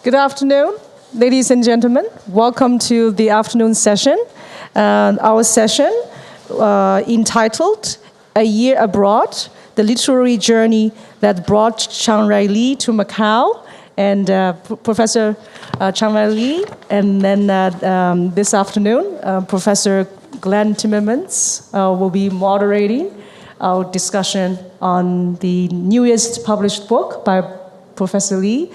Good afternoon, ladies and gentlemen. Welcome to the afternoon session. Our session entitled A Year Abroad, the literary journey that brought Chang-Rae Lee to Macau, and Professor Chang-Rae Lee, and then this afternoon, Professor Glenn Timmermans will be moderating our discussion on the newest published book by Professor Lee,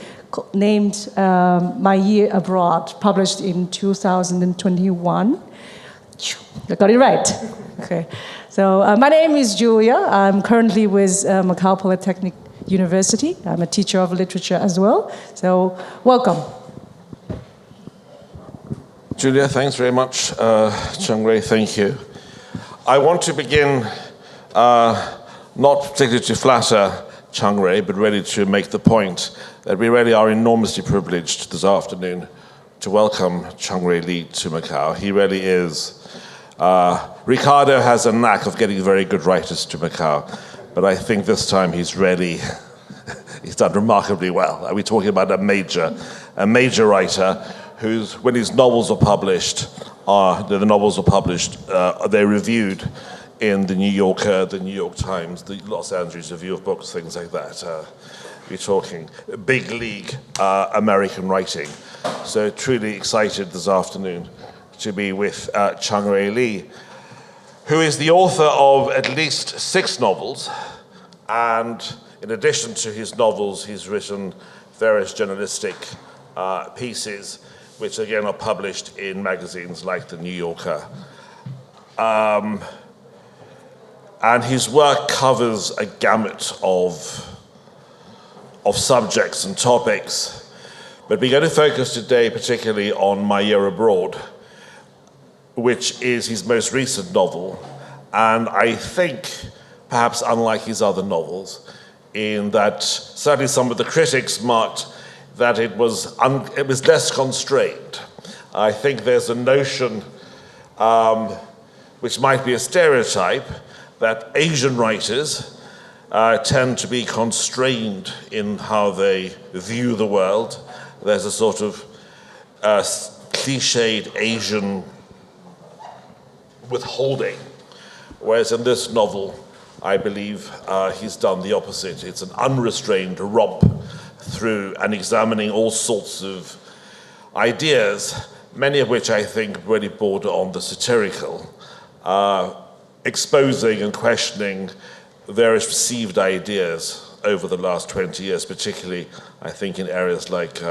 named My Year Abroad, published in 2021. I got it right. Okay. So my name is Julia. I'm currently with Macau Polytechnic University. I'm a teacher of literature as well. So welcome. Julia, thanks very much. Chang-Rae, thank you. I want to begin not particularly to flatter Chang-Rae, but really to make the point that we really are enormously privileged this afternoon to welcome Chang-Rae Lee to Macau. He really is. Ricardo has a knack of getting very good writers to Macau, but I think this time he's done remarkably well. We're talking about a major writer who's, when his novels are published, they're reviewed in the New Yorker, the New York Times, the Los Angeles Review of Books, things like that. We're talking big league American writing. So truly excited this afternoon to be with Chang-Rae Lee, who is the author of at least 6 novels. And in addition to his novels, he's written various journalistic pieces, which again are published in magazines like the New Yorker. And his work covers a gamut of subjects and topics, but we're going to focus today particularly on My Year Abroad, which is his most recent novel, and I think perhaps unlike his other novels, in that certainly some of the critics marked that it was less constrained. I think there's a notion, which might be a stereotype, that Asian writers tend to be constrained in how they view the world. There's a sort of cliched Asian withholding, whereas in this novel, I believe he's done the opposite. It's an unrestrained romp through and examining all sorts of ideas, many of which I think really border on the satirical, exposing and questioning various received ideas over the last 20 years, particularly, I think, in areas like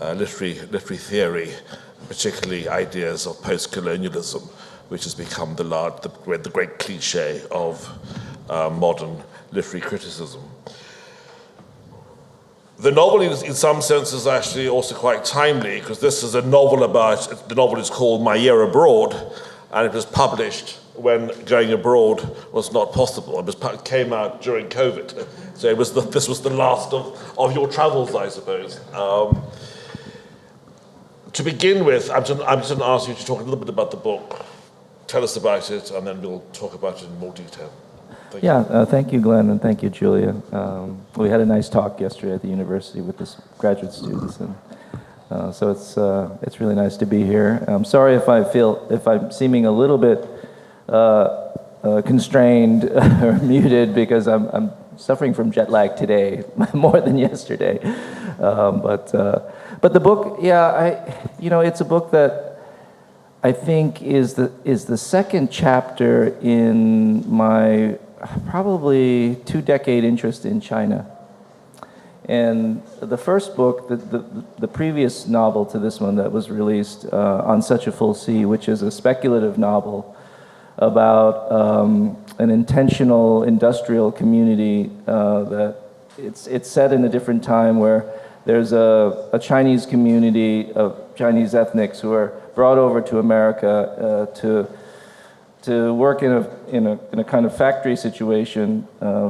literary theory, particularly ideas of post-colonialism, which has become the great cliche of modern literary criticism. The novel, in some sense, is actually also quite timely, because this is a novel the novel is called My Year Abroad, and it was published when going abroad was not possible. It came out during COVID, so this was the last of your travels, I suppose. To begin with, I'm just going to ask you to talk a little bit about the book. Tell us about it, and then we'll talk about it in more detail. Thank you, Glenn, and thank you, Julia. We had a nice talk yesterday at the university with the graduate students, and so it's really nice to be here. I'm sorry if I'm seeming a little bit constrained or muted, because I'm suffering from jet lag today more than yesterday. But the book, it's a book that I think is the second chapter in my probably 2-decade interest in China. And the first book, the previous novel to this one that was released, On Such a Full Sea, which is a speculative novel about an intentional industrial community that it's set in a different time, where there's a Chinese community of Chinese ethnics who are brought over to America to work in a kind of factory situation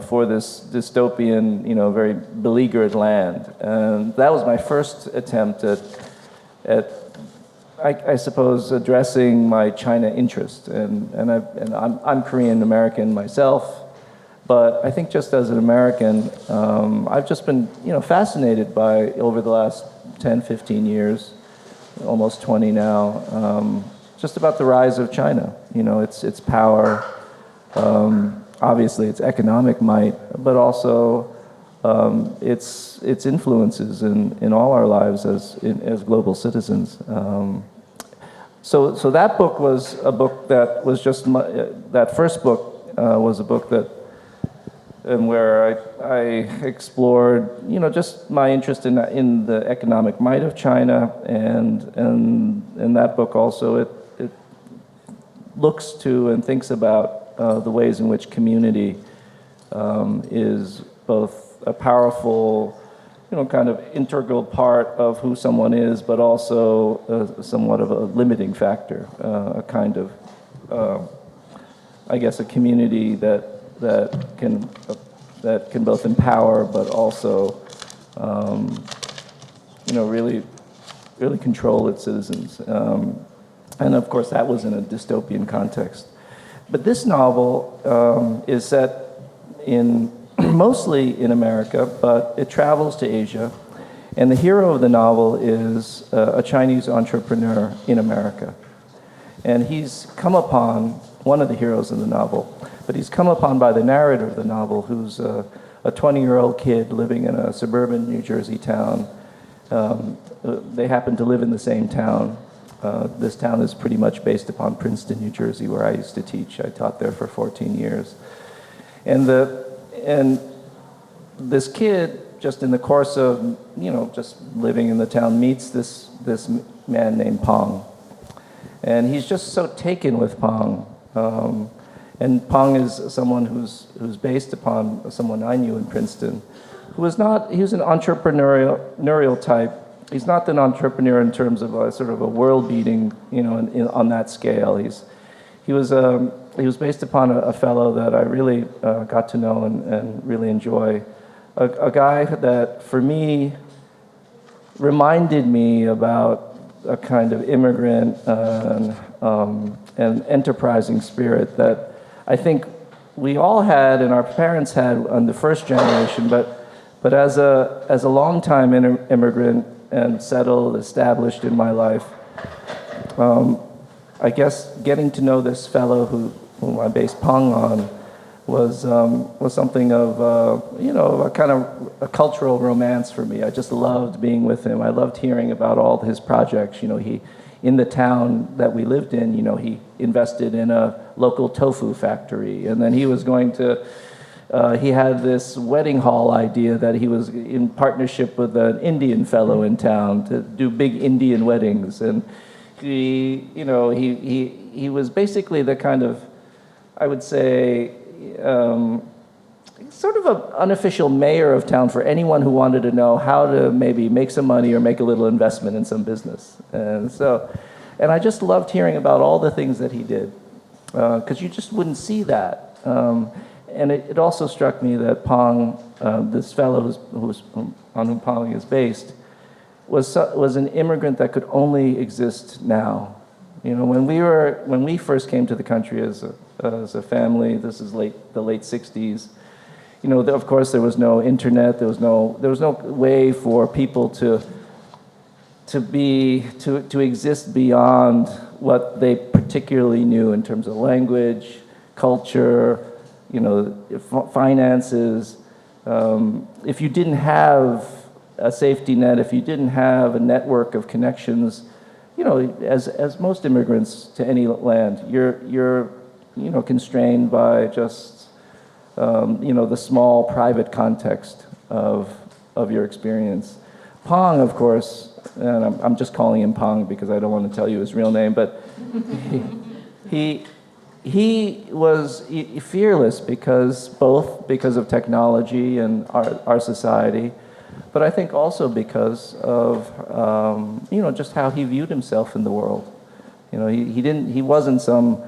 for this dystopian, very beleaguered land. And that was my first attempt at I suppose, addressing my China interest. And I'm Korean American myself, but I think just as an American, I've just been fascinated by, over the last 10, 15 years, almost 20 now, just about the rise of China. You know, its power, obviously its economic might, but also its influences in all our lives as global citizens. So that book was a book that was just that first book was a book that and where I explored, you know, just my interest in the economic might of China, and in that book also it looks to and thinks about the ways in which community is both a powerful, you know, kind of integral part of who someone is, but also somewhat of a limiting factor, a kind of, I guess, a community that can both empower, but also, you know, really control its citizens. And of course, that was in a dystopian context. But this novel is set mostly in America, but it travels to Asia. And the hero of the novel is a Chinese entrepreneur in America. And he's come upon, one of the heroes in the novel, but he's come upon by the narrator of the novel, who's a 20-year-old kid living in a suburban New Jersey town. They happen to live in the same town. This town is pretty much based upon Princeton, New Jersey, where I used to teach. I taught there for 14 years. And this kid, just in the course of, you know, just living in the town, meets this man named Pong. And he's just so taken with Pong. And Pong is someone who's based upon someone I knew in Princeton, he was an entrepreneurial type. He's not an entrepreneur in terms of a sort of a world-beating, you know, on that scale. He was based upon a fellow that I really got to know and really enjoy. A guy that, for me, reminded me about a kind of immigrant and enterprising spirit that I think we all had and our parents had on the first generation, but as a long-time immigrant and settled, established in my life, I guess getting to know this fellow whom I based Pong on was something of you know, a kind of a cultural romance for me. I just loved being with him. I loved hearing about all his projects. You know, in the town that we lived in, you know, he invested in a local tofu factory, and then he was going to. He had this wedding hall idea that he was in partnership with an Indian fellow in town to do big Indian weddings, and he was basically the kind of, I would say, sort of an unofficial mayor of town for anyone who wanted to know how to maybe make some money or make a little investment in some business. And I just loved hearing about all the things that he did, because you just wouldn't see that. And it also struck me that Pong, this fellow on whom Pong is based, was an immigrant that could only exist now. You know, when we first came to the country as a family, this is the late 60s. You know, of course, there was no internet. There was no way for people to exist beyond what they particularly knew in terms of language, culture, you know, finances. If you didn't have a safety net, if you didn't have a network of connections, you know, as most immigrants to any land, you're you know, constrained by just you know, the small private context of your experience. Pong, of course, and I'm just calling him Pong because I don't want to tell you his real name, but he was fearless both because of technology and our society, but I think also because of you know, just how he viewed himself in the world. You know, he wasn't some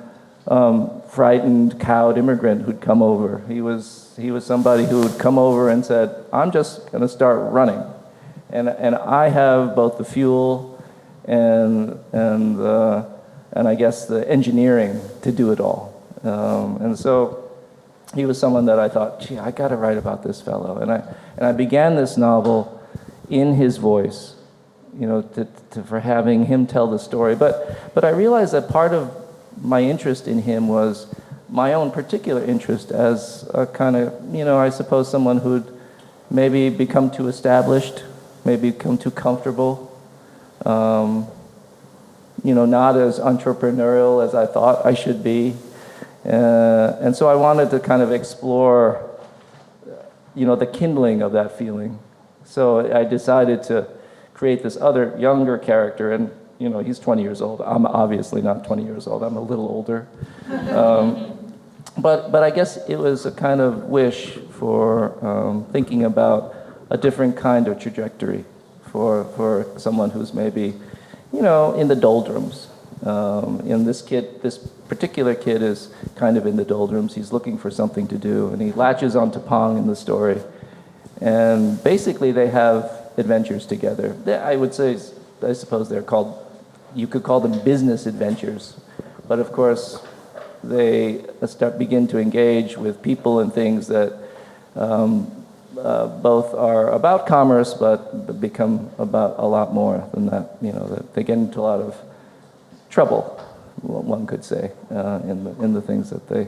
frightened, cowed immigrant who'd come over. He was somebody who would come over and said, "I'm just going to start running, and I have both the fuel and I guess the engineering to do it all." And so he was someone that I thought, gee, I got to write about this fellow. And I began this novel in his voice, for having him tell the story. But I realized that part of my interest in him was my own particular interest as a kind of, I suppose someone who'd maybe become too established, maybe become too comfortable, not as entrepreneurial as I thought I should be. And so I wanted to kind of explore, the kindling of that feeling. So I decided to create this other younger character, and he's 20 years old. I'm obviously not 20 years old. I'm a little older. But I guess it was a kind of wish for thinking about a different kind of trajectory for someone who's maybe, in the doldrums. This particular kid is kind of in the doldrums. He's looking for something to do, and he latches onto Pong in the story. And basically they have adventures together. I suppose you could call them business adventures. But of course, they begin to engage with people and things that both are about commerce, but become about a lot more than that. That they get into a lot of trouble, one could say, in the things that they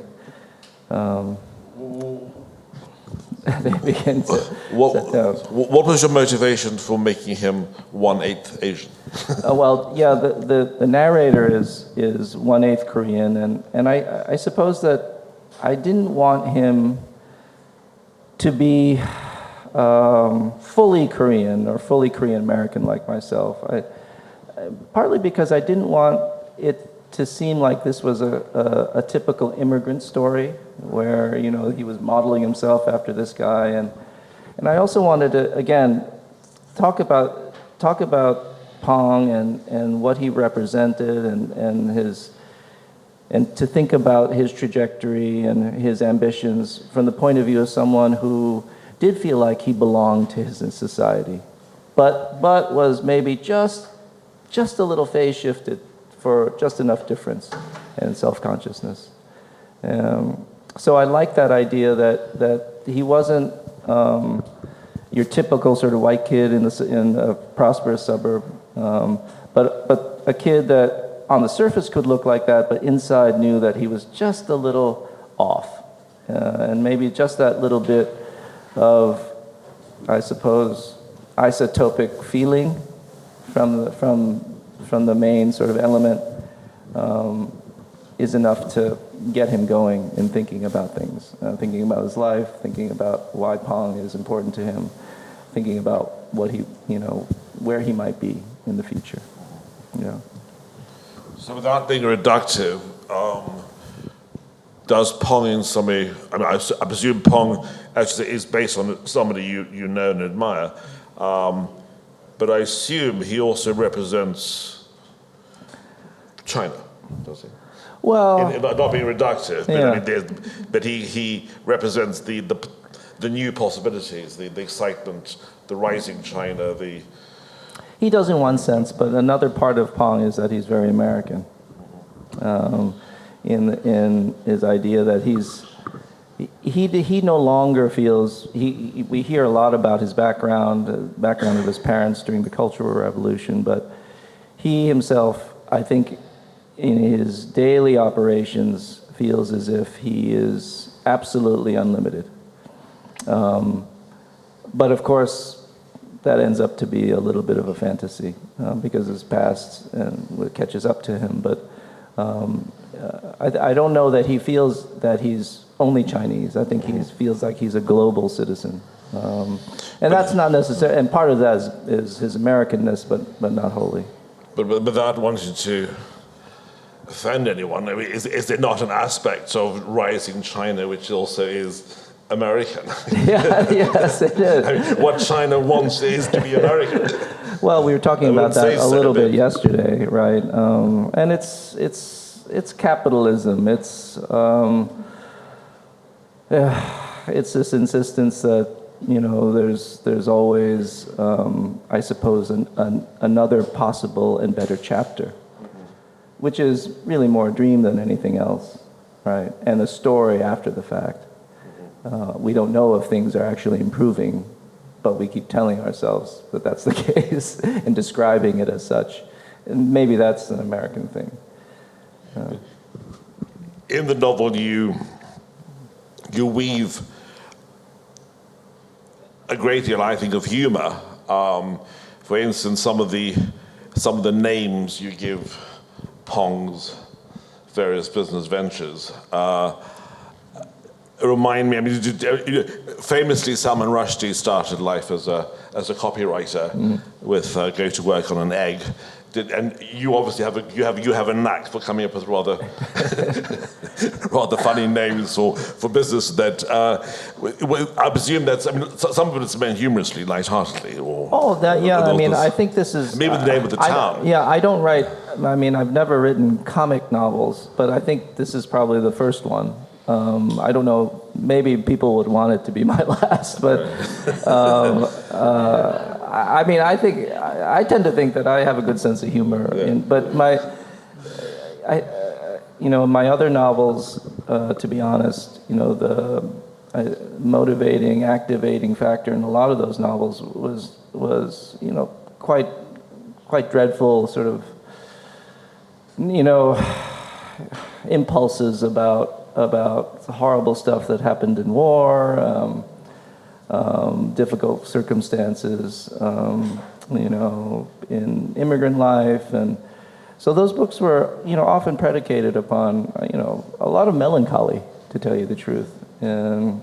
begin to set down. What was your motivation for making him 1/8 Asian? The narrator is 1/8 Korean, and I suppose that I didn't want him to be fully Korean or fully Korean American like myself. Partly because I didn't want it to seem like this was a typical immigrant story where he was modeling himself after this guy, and I also wanted to again talk about Pong and what he represented and to think about his trajectory and his ambitions from the point of view of someone who did feel like he belonged to his society, but was maybe just a little phase shifted for just enough difference and self-consciousness. So I like that idea that he wasn't your typical sort of white kid in a prosperous suburb, but a kid that on the surface could look like that, but inside knew that he was just a little off, and maybe just that little bit of, I suppose, isotopic feeling from the main sort of element is enough to get him going in thinking about things, thinking about his life, thinking about why Pong is important to him, thinking about what where he might be in the future. So without being reductive, does Pong in some way, I presume Pong actually is based on somebody you know and admire, but I assume he also represents China, does he? Well, not being reductive, but, yeah. But he represents the new possibilities, the excitement, the rising China, He does in one sense, but another part of Pong is that he's very American. In his idea that he no longer feels we hear a lot about his background of his parents during the Cultural Revolution, but he himself, I think, in his daily operations, feels as if he is absolutely unlimited. But of course, that ends up to be a little bit of a fantasy because his past and catches up to him. But I don't know that he feels that he's only Chinese. I think he feels like he's a global citizen. And that's not necessary. And part of that is his Americanness, but not wholly. But without wanting to offend anyone, is there not an aspect of rising China which also is American? Yes, it is. What China wants is to be American. Well, we were talking about that a little bit yesterday, right? And it's capitalism. It's this insistence that there's always I suppose another possible and better chapter, which is really more a dream than anything else, right? And a story after the fact. We don't know if things are actually improving, but we keep telling ourselves that that's the case and describing it as such. And maybe that's an American thing. In the novel, you weave a great deal, I think, of humor. For instance, some of the names you give Pong's various business ventures remind me. I mean, famously, Salman Rushdie started life as a copywriter with Go to Work on an Egg. And you obviously have a knack for coming up with rather funny names for business. That I presume that's. I mean, some of it's meant humorously, lightheartedly, or I mean, I think this is maybe the name of the town. I don't write. I mean, I've never written comic novels, but I think this is probably the first one. I don't know. Maybe people would want it to be my last, but I mean, I think I tend to think that I have a good sense of humor. But my other novels, to be honest, the motivating, activating factor in a lot of those novels was quite dreadful, sort of, impulses about horrible stuff that happened in war, difficult circumstances, in immigrant life, and so those books were, often predicated upon, a lot of melancholy, to tell you the truth, and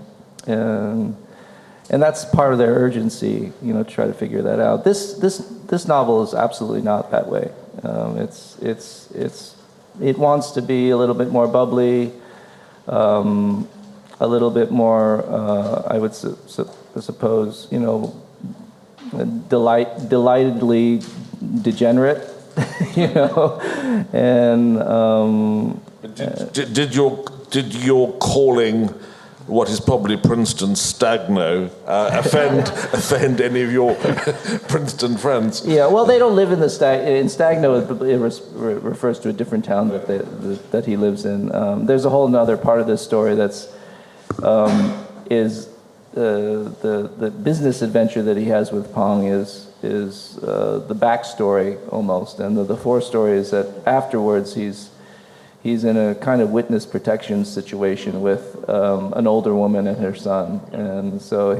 that's part of their urgency, to try to figure that out. This novel is absolutely not that way. It wants to be a little bit more bubbly. A little bit more, I would suppose, delightedly degenerate, and did your calling, what is probably Princeton stagno, offend any of your Princeton friends? Yeah, well, they don't live in Stagno. It refers to a different town that he lives in. There's a whole other part of this story that's the business adventure that he has with Pong is the backstory almost, and the forestory is that afterwards he's in a kind of witness protection situation with an older woman and her son, and so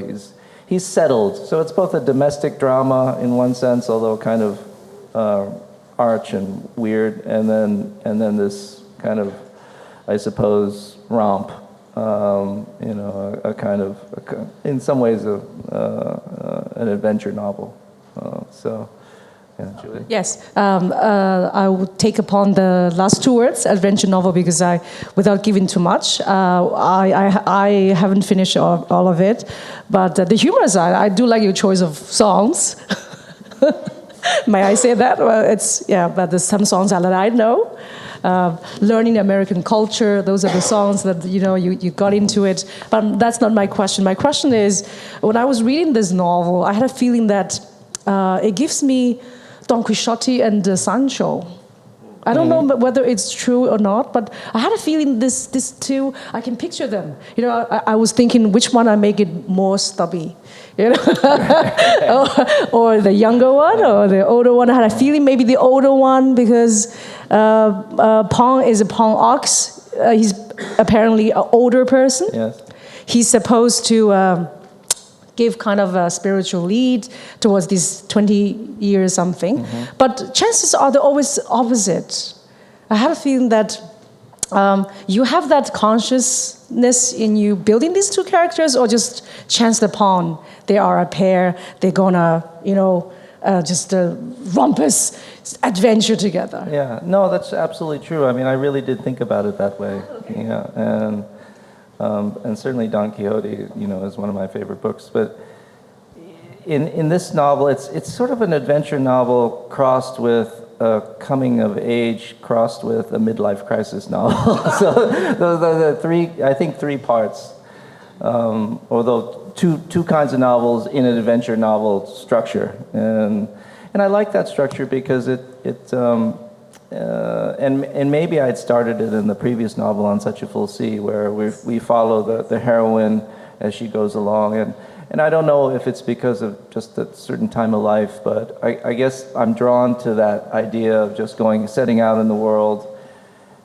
he's settled. So it's both a domestic drama in one sense, although kind of arch and weird, and then this kind of, I suppose, romp. In some ways, an adventure novel. Yeah, Julie. Yes, I would take upon the last two words, adventure novel, because without giving too much, I haven't finished all of it, but the humor side, I do like your choice of songs. May I say that? Well, but there's some songs that I know. Learning American culture, those are the songs that, you got into it. But that's not my question. My question is, when I was reading this novel, I had a feeling that it gives me Don Quixote and Sancho. I don't know whether it's true or not, but I had a feeling this two, I can picture them. I was thinking which one I make it more stubby, or the younger one or the older one. I had a feeling maybe the older one because Pong is a Pong ox. He's apparently an older person. Yes. He's supposed to give kind of a spiritual lead towards this 20 years something. Mm-hmm. But chances are they're always opposite. I have a feeling that you have that consciousness in you building these two characters, or just chance upon they are a pair, they're gonna, just rumpus adventure together. Yeah, no, that's absolutely true. I mean, I really did think about it that way. Okay. Yeah, and certainly Don Quixote, is one of my favorite books. But in this novel, it's sort of an adventure novel crossed with a coming of age, crossed with a midlife crisis novel. So those are the three parts. Although two kinds of novels in an adventure novel structure, and I like that structure because and maybe I'd started it in the previous novel, On Such a Full Sea, where we follow the heroine as she goes along, And I don't know if it's because of just a certain time of life, but I guess I'm drawn to that idea of just setting out in the world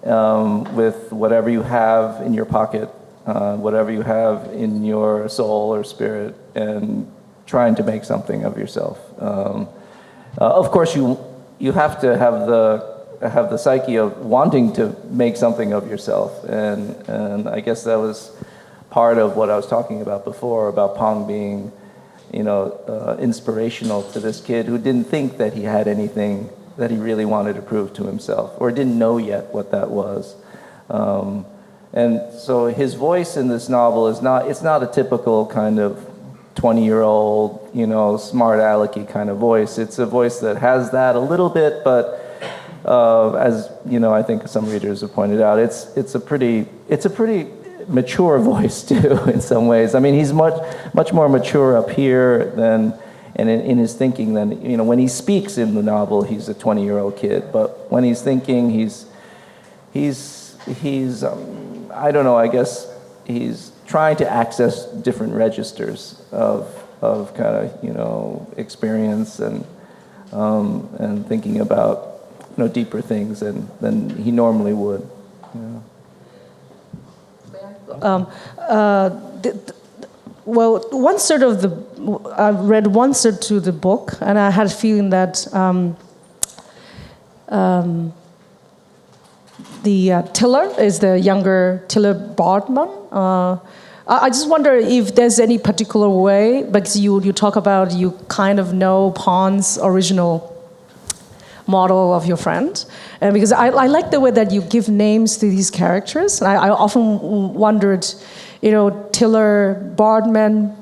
with whatever you have in your pocket, whatever you have in your soul or spirit, and trying to make something of yourself. Of course, you have to have the psyche of wanting to make something of yourself, and I guess that was part of what I was talking about before, about Pong being, inspirational to this kid who didn't think that he had anything that he really wanted to prove to himself, or didn't know yet what that was. And so his voice in this novel it's not a typical kind of 20-year-old, smart alecky kind of voice. It's a voice that has that a little bit, but as I think some readers have pointed out, it's a pretty mature voice too in some ways. I mean, he's much more mature up here than in his thinking than when he speaks in the novel, he's a 20-year-old kid, but when he's thinking, he's I don't know, I guess he's trying to access different registers of kind of experience and thinking about deeper things than he normally would. Well, one third of I read one third to the book, and I had a feeling that the Tiller is the younger Tiller Boardman. I just wonder if there's any particular way, because you talk about you kind of know Pong's original model of your friend, and because I like the way that you give names to these characters. I often wondered, Tiller Boardman,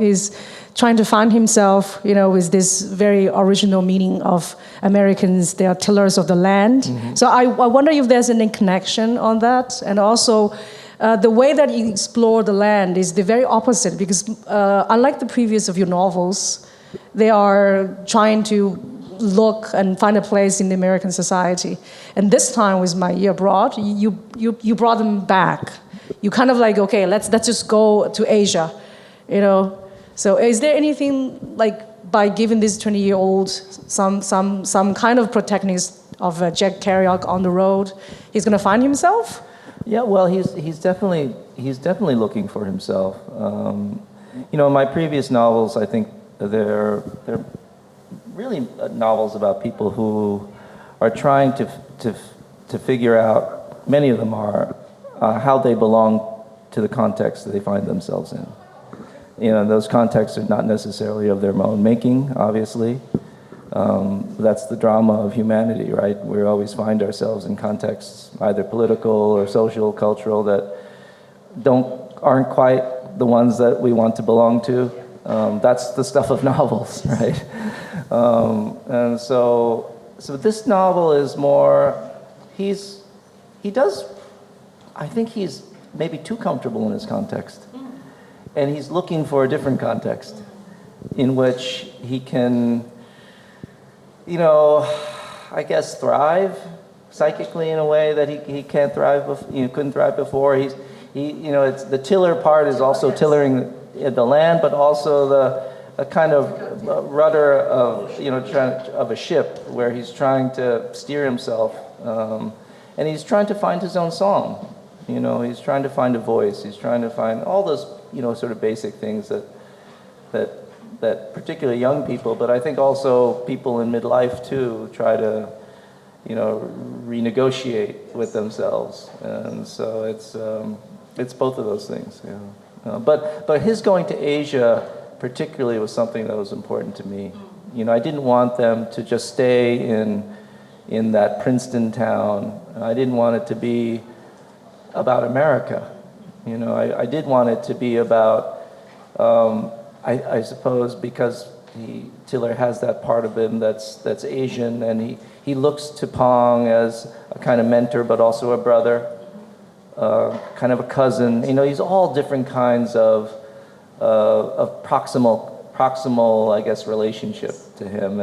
is trying to find himself, with this very original meaning of Americans. They are tillers of the land. Mm-hmm. So I wonder if there's any connection on that, and also the way that you explore the land is the very opposite, because unlike the previous of your novels, they are trying to look and find a place in the American society. And this time with My Year Abroad, you brought them back. You kind of like, okay, let's just go to Asia, So is there anything like by giving this 20-year-old some kind of protagonist of Jack Kerouac on the road, he's going to find himself? Yeah, well, he's definitely looking for himself. In my previous novels, I think they're really novels about people who are trying to figure out. Many of them are how they belong to the context that they find themselves in. Those contexts are not necessarily of their own making, obviously. That's the drama of humanity, right? We always find ourselves in contexts, either political or social, cultural, that aren't quite the ones that we want to belong to. That's the stuff of novels, right? And so this novel is more. I think he's maybe too comfortable in his context, and he's looking for a different context in which he can, I guess, thrive psychically in a way that he can't thrive. Couldn't thrive before. It's the tiller part is also tillering the land, but also a kind of rudder of a ship where he's trying to steer himself, and he's trying to find his own song. He's trying to find a voice. He's trying to find all those sort of basic things that particularly young people, but I think also people in midlife too, try to renegotiate with themselves, and so it's both of those things. But his going to Asia particularly was something that was important to me. I didn't want them to just stay in that Princeton town. I didn't want it to be about America. I did want it to be about, I suppose, because Tiller has that part of him that's Asian, and he looks to Pong as a kind of mentor, but also a brother, kind of a cousin. He's all different kinds of proximal, I guess, relationship to him,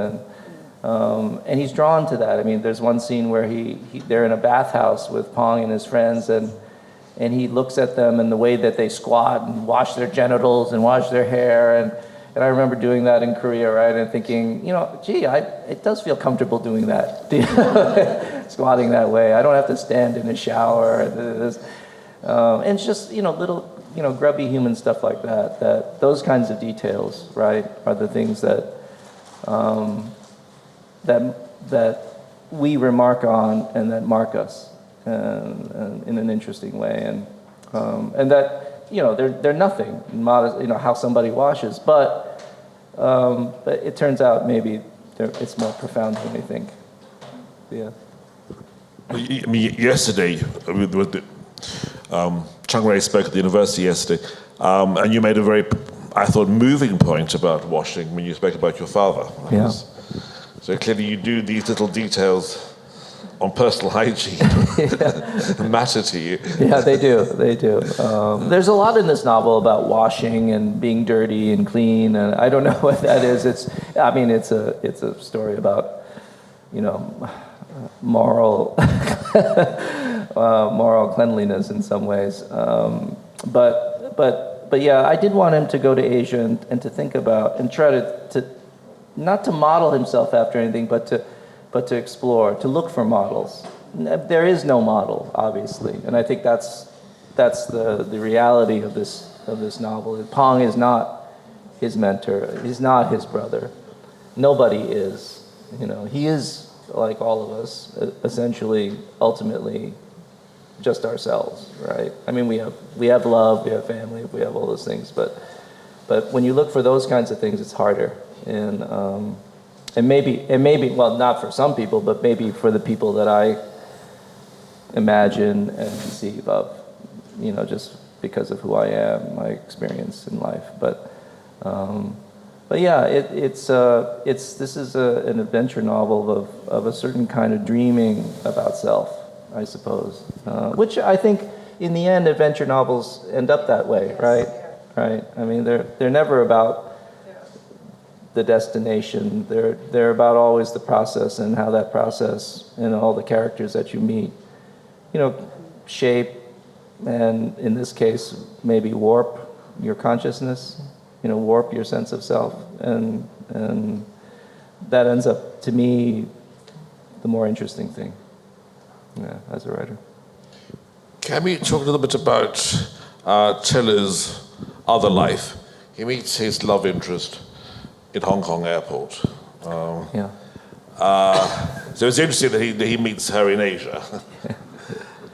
and he's drawn to that. I mean, there's one scene where they're in a bathhouse with Pong and his friends, and and he looks at them and the way that they squat and wash their genitals and wash their hair, and I remember doing that in Korea, right, and thinking, gee, it does feel comfortable doing that, squatting that way. I don't have to stand in a shower. And it's just, little, grubby human stuff like that, those kinds of details, right, are the things that we remark on and that mark us and in an interesting way. And that, they're nothing, modest, how somebody washes, but it turns out maybe it's more profound than we think. Yeah. I mean, yesterday, Chang-Rae spoke at the university yesterday, and you made a very, I thought, moving point about washing when you spoke about your father. Yeah. So clearly you do these little details on personal hygiene matter to you. Yeah, they do. There's a lot in this novel about washing and being dirty and clean, and I don't know what that is. It's a story about, moral moral cleanliness in some ways. But yeah, I did want him to go to Asia and to think about and try to not to model himself after anything, but to explore, to look for models. There is no model, obviously, and I think that's the reality of this novel. Pong is not his mentor. He's not his brother. Nobody is. He is like all of us, essentially, ultimately, just ourselves, right? I mean, we have love, we have family, we have all those things, but when you look for those kinds of things, it's harder. And maybe, well, not for some people, but maybe for the people that I imagine and conceive of, just because of who I am, my experience in life. But yeah, this is an adventure novel of a certain kind of dreaming about self, I suppose, which I think in the end, adventure novels end up that way, right? Right. I mean, they're never about the destination. They're about always the process and how that process and all the characters that you meet, shape and in this case maybe warp your consciousness, warp your sense of self, and that ends up to me the more interesting thing. Yeah, as a writer. Can we talk a little bit about Tiller's other life? He meets his love interest in Hong Kong airport. Yeah. So it's interesting that he meets her in Asia.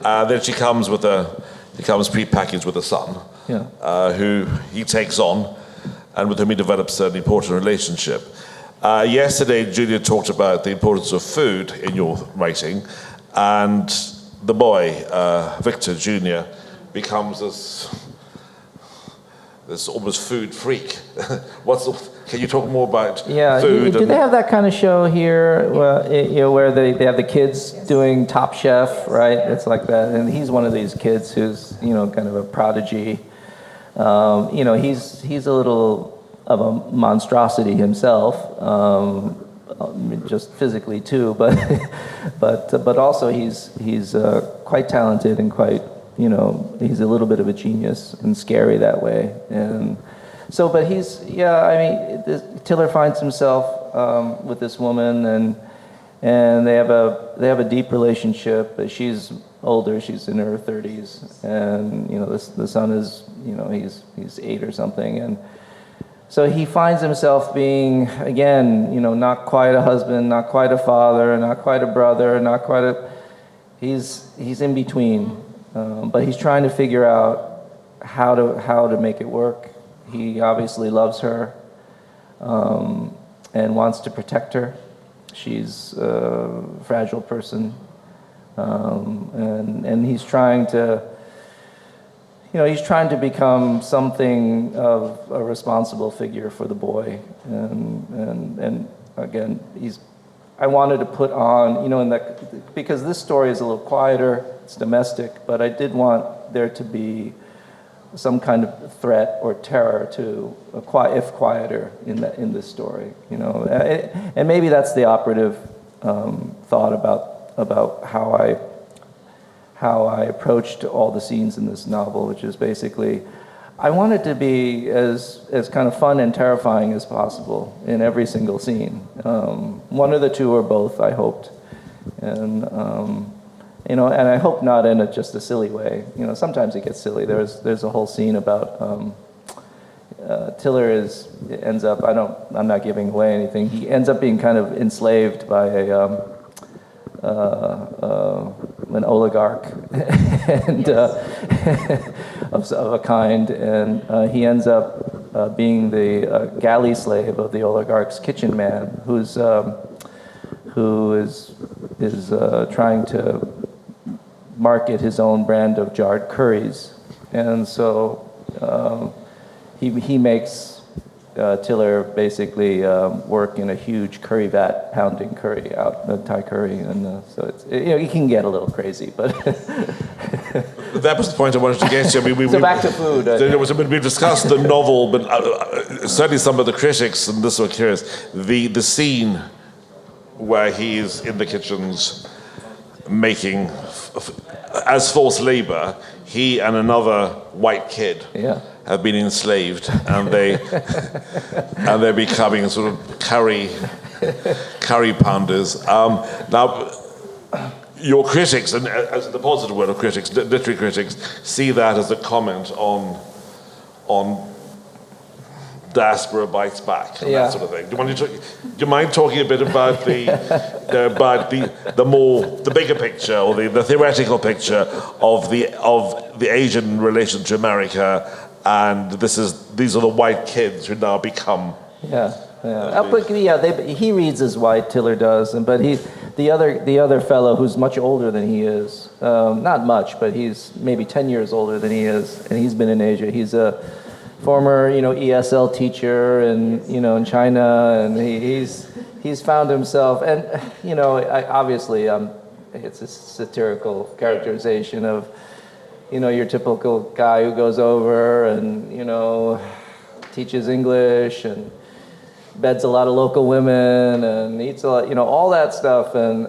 Then she comes prepackaged with a son, who he takes on, and with whom he develops an important relationship. Yesterday, Julia talked about the importance of food in your writing, and the boy, Victor Jr., becomes this almost food freak. Can you talk more about food? Do they have that kind of show here, where they have the kids doing Top Chef, right? It's like that, and he's one of these kids who's kind of a prodigy. He's a little of a monstrosity himself, just physically too, but also he's quite talented and quite. He's a little bit of a genius and scary that way. And so, but Tiller finds himself with this woman, and they have a deep relationship. But she's older; she's in her 30s, and the son is he's 8 or something, and so he finds himself being again not quite a husband, not quite a father, not quite a brother, not quite a. He's in between. But he's trying to figure out how to make it work. He obviously loves her and wants to protect her. She's a fragile person, and he's trying to become something of a responsible figure for the boy. And again, I wanted to put on, because this story is a little quieter, it's domestic, but I did want there to be some kind of threat or terror to, if quieter, in this story, and maybe that's the operative thought about how how I approached all the scenes in this novel, which is basically, I wanted to be as kind of fun and terrifying as possible in every single scene. One of the two or both, I hoped. And, you know, and I hope not in just a silly way. You know, sometimes it gets silly. There's a whole scene about Tiller ends up, I'm not giving away anything. He ends up being kind of enslaved by an oligarch and of a kind, and he ends up being the galley slave of the oligarch's kitchen man, who is trying to market his own brand of jarred curries, and so he makes Tiller basically work in a huge curry vat, pounding curry out, Thai curry, and so it's, you know, he can get a little crazy, but that was the point I wanted to get to. I mean, so back to food. We discussed the novel, but certainly some of the critics, and this was curious, the scene where he is in the kitchens making, as forced labor, he and another white kid. Yeah. Have been enslaved, and they're becoming sort of curry pounders. Now, your critics, and as the positive word of critics, literary critics, see that as a comment on diaspora bites back and that sort of thing. Do you mind talking a bit about the bigger picture or the theoretical picture of the Asian relation to America? And these are the white kids who now become. He reads as white, Tiller does, but the other fellow who's much older than he is, not much, but he's maybe 10 years older than he is, and he's been in Asia. He's a former, ESL teacher, and in China, and he's found himself, and obviously, it's a satirical characterization of. Your typical guy who goes over and, teaches English and beds a lot of local women and eats a lot, all that stuff. And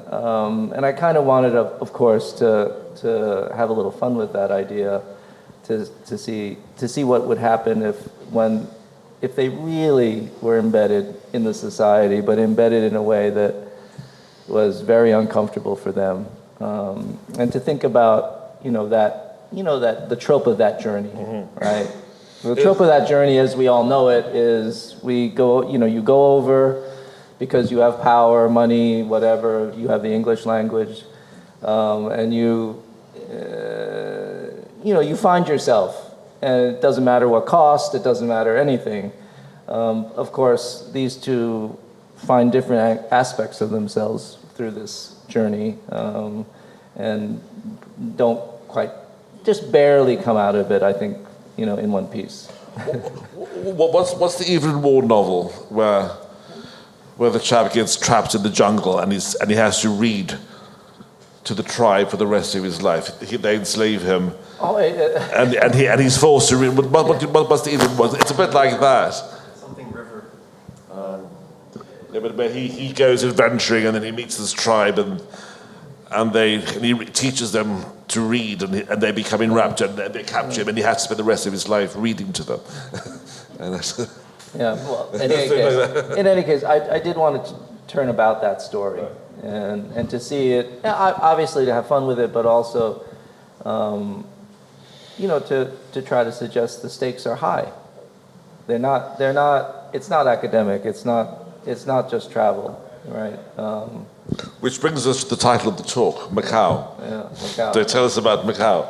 I kind of wanted, of course, to have a little fun with that idea, to see what would happen if they really were embedded in the society, but embedded in a way that was very uncomfortable for them. And to think about, that the trope of that journey, right? The trope of that journey, as we all know it, is you go over because you have power, money, whatever, you have the English language, and you find yourself, and it doesn't matter what cost, it doesn't matter anything. Of course, these two find different aspects of themselves through this journey, and don't quite, just barely come out of it, I think, in one piece. What's the Evelyn Waugh novel where the chap gets trapped in the jungle and he has to read to the tribe for the rest of his life? They enslave him, and he's forced to read. What's the Evelyn Waugh? It's a bit like that. Something River. But he goes adventuring, and then he meets this tribe, and he teaches them to read, and they become enraptured, and they capture him, and he has to spend the rest of his life reading to them. Well, in any case, I did want to turn about that story, and to see it, obviously to have fun with it, but also, to try to suggest the stakes are high. They're not, it's not academic, it's not just travel, right? Which brings us to the title of the talk, Macau. Yeah, Macau. So tell us about Macau.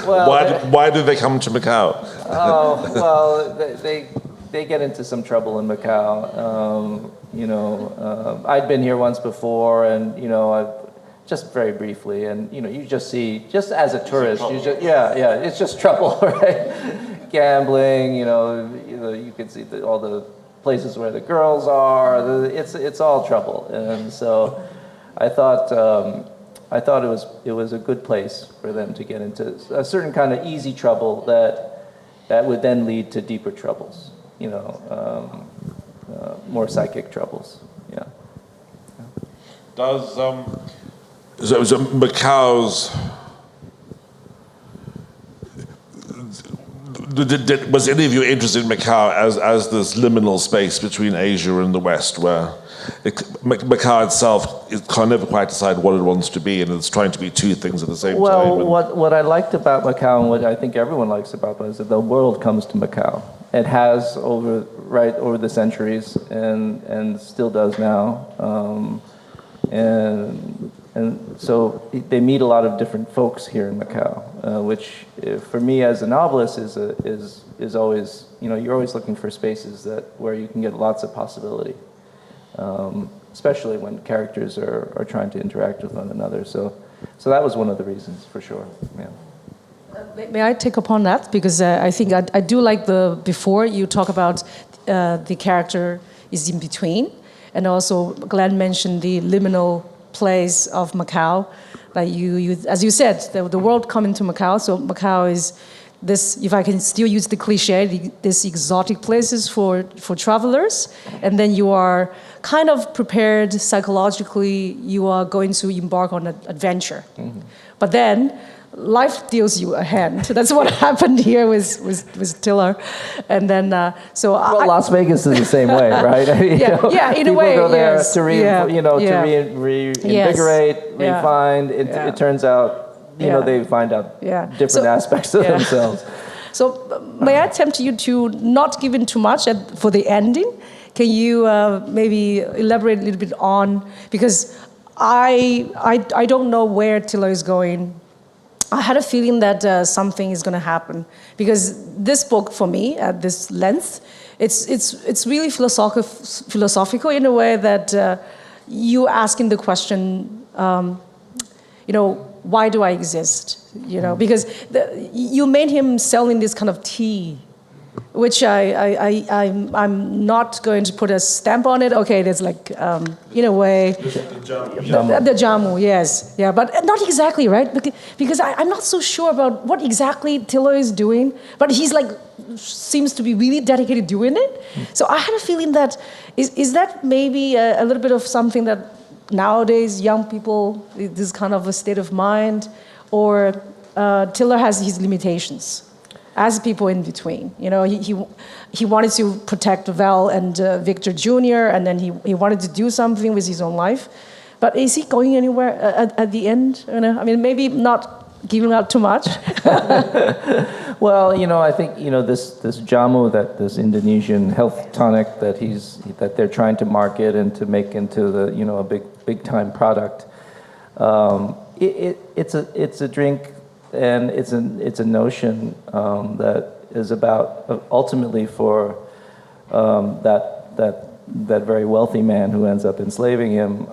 Well, why did they come to Macau? Oh, well, they get into some trouble in Macau. I'd been here once before, and just very briefly, and you just see, just as a tourist, it's just trouble, right? Gambling, you can see all the places where the girls are. It's all trouble, and so I thought it was a good place for them to get into a certain kind of easy trouble that would then lead to deeper troubles, more psychic troubles. Yeah. Does so Macau's was any of you interested in Macau as this liminal space between Asia and the West, where Macau itself can never quite decide what it wants to be, and it's trying to be two things at the same time? Well, what I liked about Macau, and what I think everyone likes about it, is that the world comes to Macau. It has over the centuries, and still does now, and so they meet a lot of different folks here in Macau, which for me as a novelist is always, you're always looking for spaces where you can get lots of possibility, especially when characters are trying to interact with one another. So that was one of the reasons, for sure. Yeah. May I take upon that? Because I think I do like before you talk about the character is in between, and also Glenn mentioned the liminal place of Macau. Like you as you said, the world coming to Macau. So Macau is this, if I can still use the cliche, this exotic places for travelers, and then you are kind of prepared psychologically. You are going to embark on an adventure, but then life deals you a hand. That's what happened here with Tiller, and then Las Vegas is the same way, right? In a way, people go there yes. to reinvigorate, refine. It turns out, they find out different aspects of themselves. So, may I tempt you to not give in too much for the ending? Can you maybe elaborate a little bit on, because I don't know where Tiller is going. I had a feeling that something is going to happen, because this book, for me, at this length, it's really philosophical in a way that you asking the question, why do I exist? Because you made him selling this kind of tea, which I'm not going to put a stamp on it. Okay, there's like, in a way, the jamu, yes. Yeah, but not exactly, right? Because I'm not so sure about what exactly Tiller is doing, but he's like, seems to be really dedicated doing it. So I had a feeling that, is that maybe a little bit of something that nowadays young people, this kind of a state of mind, or Tiller has his limitations as people in between. He wanted to protect Val and Victor Jr., and then he wanted to do something with his own life. But is he going anywhere at the end? I mean, maybe not giving out too much. Well, I think this jamu, this Indonesian health tonic that they're trying to market and to make into a big time product. It's a drink, and it's a notion that is about ultimately for that very wealthy man who ends up enslaving him.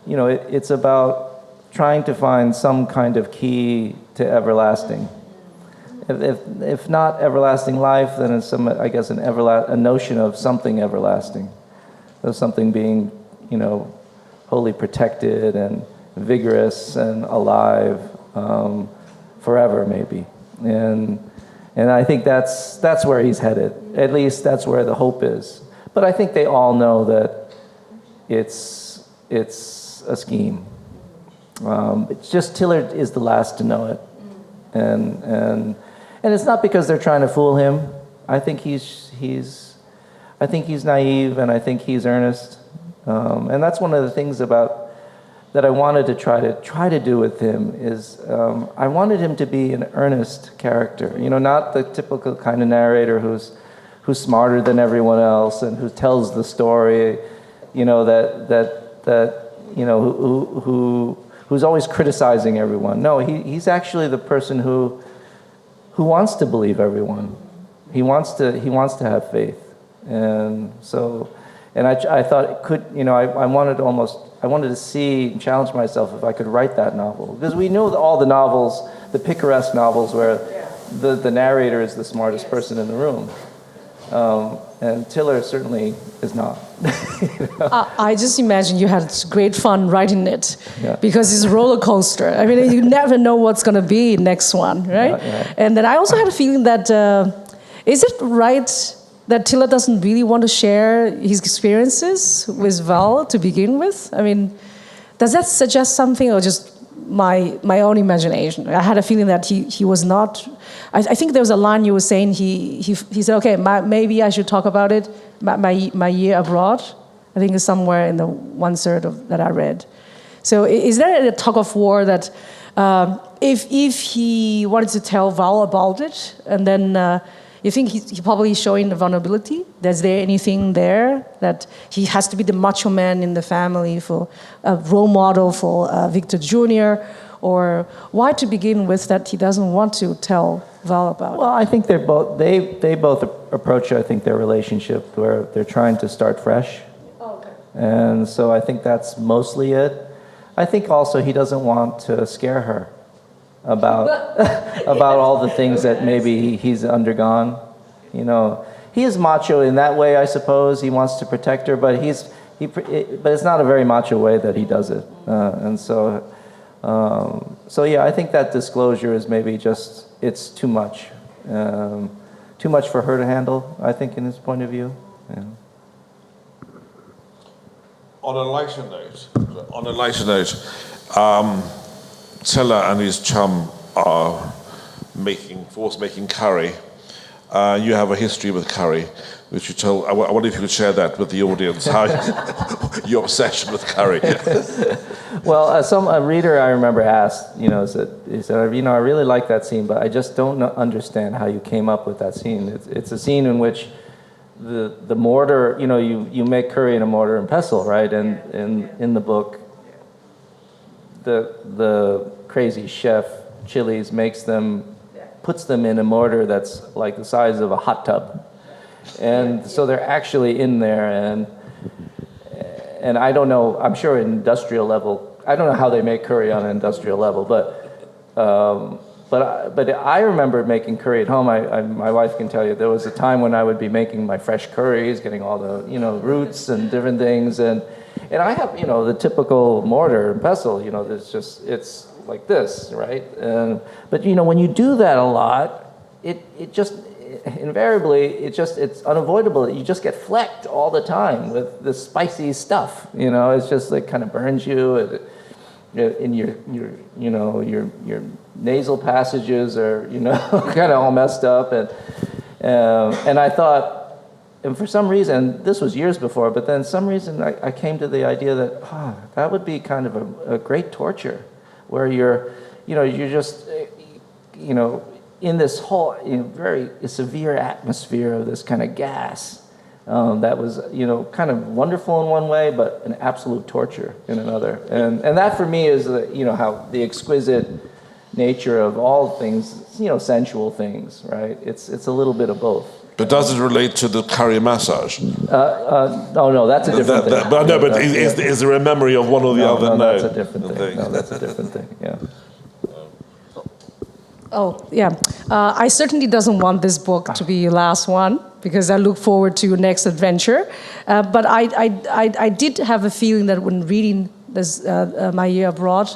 It's about trying to find some kind of key to everlasting. If not everlasting life, then it's a notion of something everlasting, of something being wholly protected and vigorous and alive forever, maybe. And I think that's where he's headed. At least that's where the hope is. But I think they all know that it's a scheme. It's just Tiller is the last to know it, and it's not because they're trying to fool him. I think he's naive, and I think he's earnest, and that's one of the things that I wanted to try to do with him is I wanted him to be an earnest character. Not the typical kind of narrator who's smarter than everyone else and who tells the story, who's always criticizing everyone. No, he's actually the person who wants to believe everyone. He wants to have faith, and so, and I thought it could, I wanted to see and challenge myself if I could write that novel, because we know all the novels, the picaresque novels, where the narrator is the smartest person in the room. And Tiller certainly is not. I just imagine you had great fun writing it, because it's a roller coaster. I mean, you never know what's going to be next one, right? Yeah. And then I also had a feeling that, is it right that Tiller doesn't really want to share his experiences with Val to begin with? I mean, does that suggest something, or just my own imagination. I had a feeling that he was not. I think there was a line you were saying. He said, okay, maybe I should talk about it. My year abroad. I think it's somewhere in the 1/3 of that I read. So is there a tug of war that if he wanted to tell Val about it, and then you think he's probably showing the vulnerability? Is there anything there that he has to be the macho man in the family, for a role model for Victor Jr., or why to begin with that he doesn't want to tell Val about it? Well, I think they both approach, I think, their relationship where they're trying to start fresh. Oh, okay. And so I think that's mostly it. I think also he doesn't want to scare her about about all the things that maybe he's undergone. You know, he is macho in that way, I suppose. He wants to protect her, but but it's not a very macho way that he does it. And so yeah, I think that disclosure is maybe just, it's too much for her to handle, I think, in his point of view. Yeah. On a lighter note, Teller and his chum are making curry. You have a history with curry, which you told. I wonder if you could share that with the audience. How your obsession with curry? Well, a reader I remember asked, he said, I really like that scene, but I just don't understand how you came up with that scene. It's a scene in which the mortar, you make curry in a mortar and pestle, right? And in the book, the crazy chef Chili's puts them in a mortar that's like the size of a hot tub, and so they're actually in there. And I don't know. I'm sure at industrial level, I don't know how they make curry on an industrial level, But I remember making curry at home. My wife can tell you there was a time when I would be making my fresh curries, getting all the roots and different things, and I have the typical mortar and pestle. It's like this, right? But when you do that a lot, it just invariably it's unavoidable. You just get flecked all the time with the spicy stuff. It's just like kind of burns you. In your nasal passages are kind of all messed up, and I thought, and for some reason, this was years before, but then some reason I came to the idea that that would be kind of a great torture, where you're just in this whole very severe atmosphere of this kind of gas. That was, kind of wonderful in one way, but an absolute torture in another. And that for me is, how the exquisite nature of all things, sensual things, right? It's a little bit of both. But does it relate to the curry massage? Oh no, that's a different thing. But is there a memory of one or the other? No, that's a different thing. No, that's a different thing. Yeah. Oh, yeah. I certainly doesn't want this book to be your last one, because I look forward to your next adventure. But I did have a feeling that when reading this, My Year Abroad,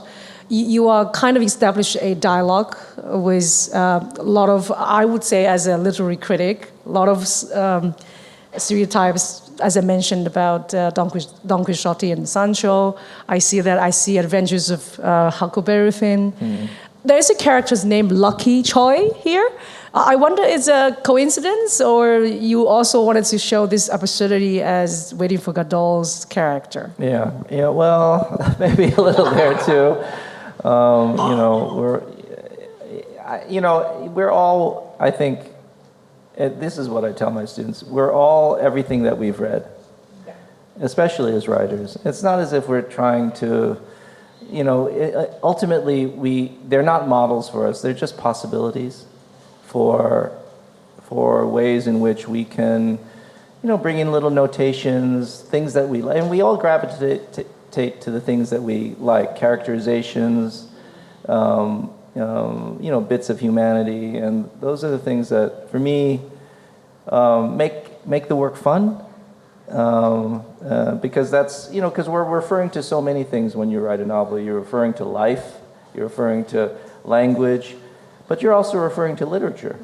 you are kind of established a dialogue with a lot of, I would say as a literary critic, a lot of stereotypes, as I mentioned, about Don Quixote and Sancho. I see Adventures of Huckleberry Finn. Mm-hmm. There is a character's named Lucky Choi here. I wonder, is it a coincidence, or you also wanted to show this absurdity as Waiting for Godot's character? Yeah. Well, maybe a little there too. We're all, I think, this is what I tell my students, we're all everything that we've read, especially as writers. It's not as if we're trying to, ultimately they're not models for us, they're just possibilities for ways in which we can, bring in little notations, things that we like, and we all gravitate to the things that we like, characterizations, bits of humanity, and those are the things that, for me, make the work fun, because that's, because we're referring to so many things when you write a novel. You're referring to life, you're referring to language, but you're also referring to literature,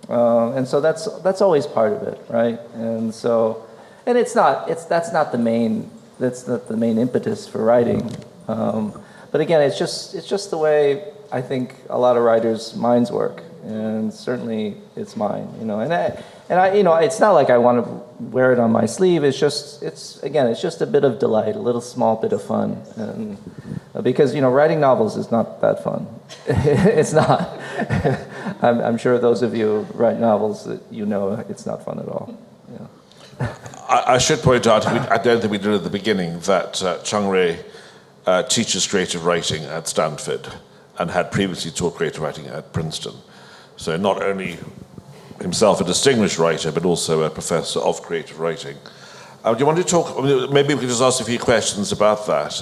and so that's always part of it, right? And so, that's not the main impetus for writing. but again, it's just the way I think a lot of writers' minds work, and certainly it's mine, you know. And I, you know, it's not like I want to wear it on my sleeve. It's just a bit of delight, a little small bit of fun, and because, you know, writing novels is not that fun. It's not. I'm sure those of you who write novels, that you know, it's not fun at all. Yeah. I should point out, I don't think we did at the beginning, that Chang-Rae teaches creative writing at Stanford and had previously taught creative writing at Princeton. So not only himself a distinguished writer, but also a professor of creative writing. Do you want to talk, maybe we could just ask a few questions about that.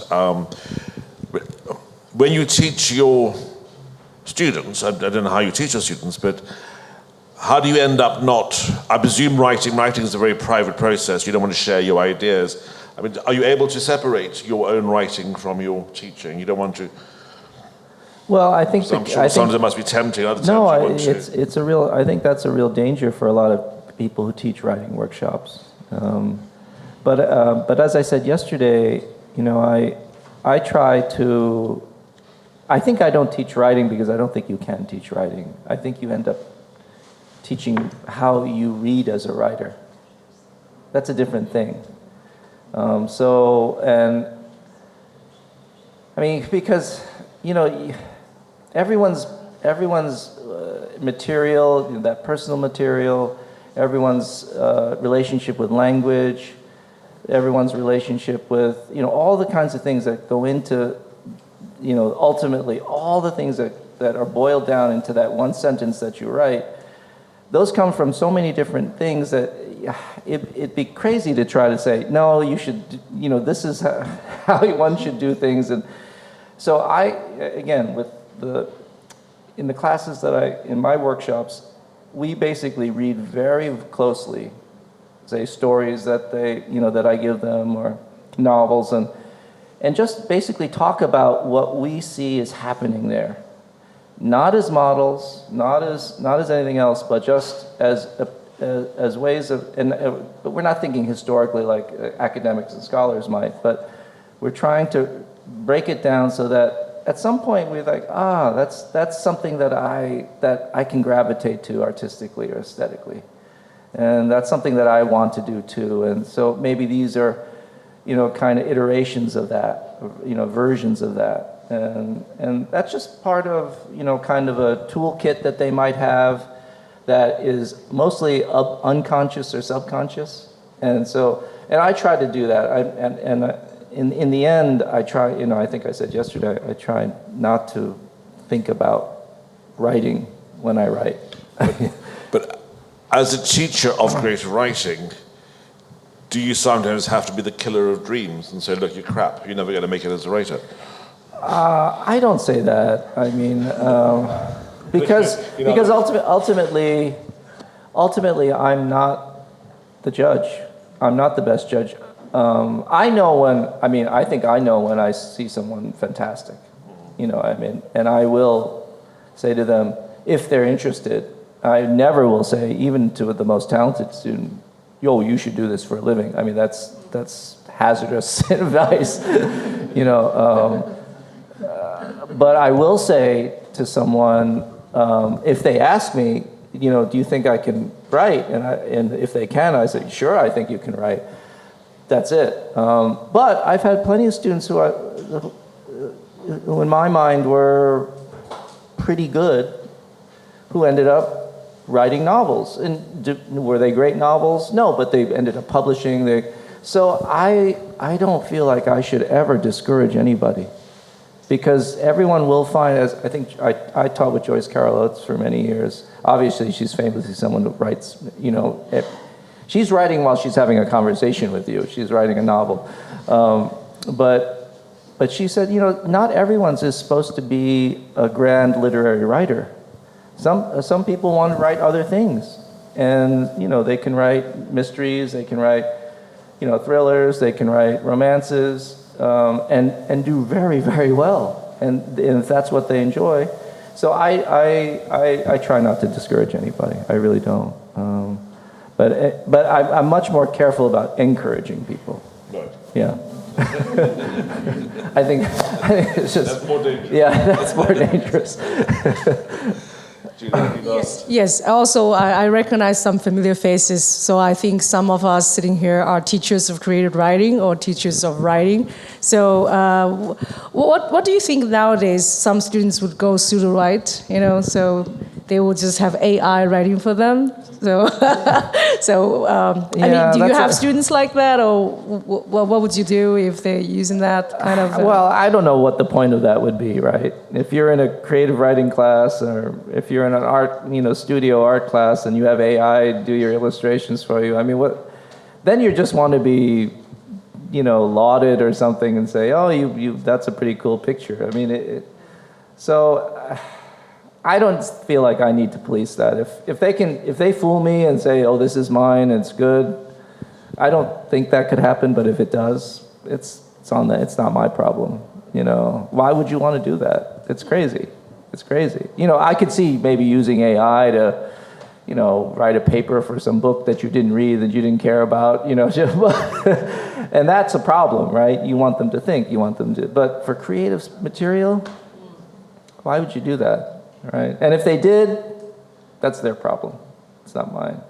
When you teach your students, I don't know how you teach your students, but how do you end up not, I presume writing is a very private process, you don't want to share your ideas. I mean, are you able to separate your own writing from your teaching? You don't want to? Well, I think sometimes it must be tempting. Other times no, you want to. It's a real. I think that's a real danger for a lot of people who teach writing workshops. But as I said yesterday, you know, I try to. I think I don't teach writing because I don't think you can teach writing. I think you end up teaching how you read as a writer. That's a different thing. And I mean, because, you know, everyone's material, you know, that personal material, everyone's relationship with language, everyone's relationship with, you know, all the kinds of things that go into, you know, ultimately all the things that are boiled down into that one sentence that you write, those come from so many different things that it'd be crazy to try to say, no, you should, you know, this is how one should do things. And so again, in the classes in my workshops, we basically read very closely, say, stories that that I give them, or novels, and just basically talk about what we see is happening there. Not as models, not as anything else, but just as ways of, but we're not thinking historically like academics and scholars might, but we're trying to break it down so that at some point we're like, that's something that I can gravitate to artistically or aesthetically, and that's something that I want to do too. And so maybe these are, you know, kind of iterations of that, you know, versions of that. And that's just part of, you know, kind of a toolkit that they might have that is mostly unconscious or subconscious. And I try to do that. In the end, I try, you know, I think I said yesterday, I try not to think about writing when I write. But as a teacher of creative writing, do you sometimes have to be the killer of dreams and say, look, you're crap, you're never going to make it as a writer? I don't say that. I mean, because ultimately, I'm not the judge. I'm not the best judge. I think I know when I see someone fantastic. You know, I mean, and I will say to them, if they're interested, I never will say, even to the most talented student, yo, you should do this for a living. I mean, that's hazardous advice, you know. But I will say to someone, if they ask me, you know, do you think I can write? And if they can, I say, sure, I think you can write. That's it. But I've had plenty of students who in my mind were pretty good, who ended up writing novels. And were they great novels? No, but they ended up publishing. So I don't feel like I should ever discourage anybody, because everyone will find, as I think I taught with Joyce Carol Oates for many years. Obviously, she's famously someone who writes, you know, she's writing while she's having a conversation with you. She's writing a novel. But she said, you know, not everyone's is supposed to be a grand literary writer. Some people want to write other things. And, you know, they can write mysteries, they can write, you know, thrillers, they can write romances, and do very, very well. And if that's what they enjoy. So I try not to discourage anybody. I really don't. But I'm much more careful about encouraging people. Right. Yeah. I think it's just... That's more dangerous. Yeah, that's more dangerous. Yes, also I recognize some familiar faces, so I think some of us sitting here are teachers of creative writing or teachers of writing. So what do you think nowadays some students would go pseudo-write, so they will just have AI writing for them? So, I mean, do you have students like that, or what would you do if they're using that kind of... Well, I don't know what the point of that would be, right? If you're in a creative writing class, or if you're in an art, studio art class, and you have AI do your illustrations for you, I mean, then you just want to be, lauded or something and say, oh, that's a pretty cool picture. I mean, I don't feel like I need to police that. If they fool me and say, oh, this is mine, it's good, I don't think that could happen, but if it does, it's not my problem. Why would you want to do that? It's crazy. It's crazy. I could see maybe using AI to, write a paper for some book that you didn't read, that you didn't care about, and that's a problem, right? You want them to think, but for creative material, why would you do that? Right, and if they did, that's their problem. It's not mine.